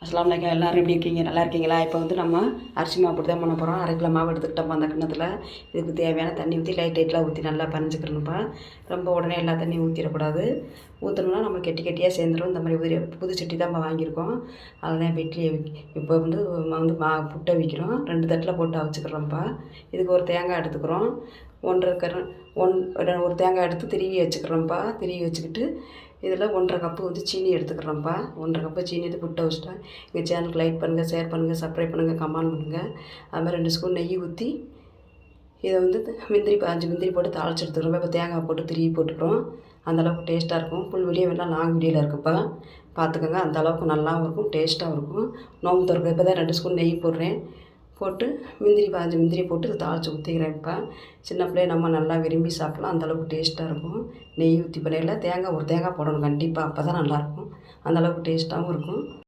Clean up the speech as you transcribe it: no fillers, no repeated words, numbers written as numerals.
அஸ்ஸலாமு அலைக்கும். எல்லோரும் எப்படி இருக்கீங்க? நல்லா இருக்கீங்களா? இப்போ வந்து நம்ம அரிசி மாவு போட்டு தான் பண்ண போகிறோம். 1/2 கிலோ மாவு எடுத்துக்கிட்டோம் அந்த கிண்ணத்தில். இதுக்கு தேவையான தண்ணி ஊற்றி லைட்டாக ஊற்றி நல்லா பனஞ்சிக்கிறணும்ப்பா. ரொம்ப உடனே எல்லா தண்ணியும் ஊற்றிடக்கூடாது. ஊற்றணும்னா நம்ம கெட்டி கெட்டியாக சேர்ந்துடும். இந்த மாதிரி புது சட்டி தான் நம்ம வாங்கியிருக்கோம். அதில் இப்போ இட்லி இப்போ வந்து புட்டை வைக்கிறோம். 2 தட்டில் போட்டு அவிச்சிக்கிறோம்ப்பா. இதுக்கு ஒரு தேங்காய் எடுத்துக்கிறோம். 1 தேங்காய் எடுத்து திருவி வச்சுக்கிறோம்ப்பா. திருவி வச்சுக்கிட்டு இதில் 1/2 கப்பு வந்து சீனி எடுத்துக்கிறோம்ப்பா. 1/2 கப்பு சீனி எடுத்து புட்டை வச்சுட்டேன். எங்கள் சேனலுக்கு லைக் பண்ணுங்கள், ஷேர் பண்ணுங்கள், சப்ஸ்கிரைப் பண்ணுங்கள், கமெண்ட் பண்ணுங்கள். அதுமாதிரி 2 ஸ்பூன் நெய் ஊற்றி இதை வந்து 5 முந்திரி போட்டு தாளித்து எடுத்துக்கிறோம். இப்போ தேங்காய் போட்டு திருவி போட்டுக்கிறோம். அந்தளவுக்கு டேஸ்ட்டாக இருக்கும். ஃபுல் வீடியோ வேணால் லாங் வீடியோவில் இருக்குப்பா, பார்த்துக்கோங்க. அந்தளவுக்கு நல்லாவும் இருக்கும், டேஸ்ட்டாகவும் இருக்கும். நோம்பு திறக்க இப்போ தான் 2 ஸ்பூன் நெய் போடுறேன். போட்டு 5 முந்திரி போட்டு இதை தாளித்து ஊற்றிக்கிறேன்ப்பா. சின்ன பிள்ளைய நம்ம நல்லா விரும்பி சாப்பிட்லாம். அந்தளவுக்கு டேஸ்ட்டாக இருக்கும். நெய் ஊற்றி பண்ணையில் ஒரு தேங்காய் போடணும் கண்டிப்பாக. அப்போ தான் நல்லாயிருக்கும். அந்தளவுக்கு டேஸ்ட்டாகவும் இருக்கும்.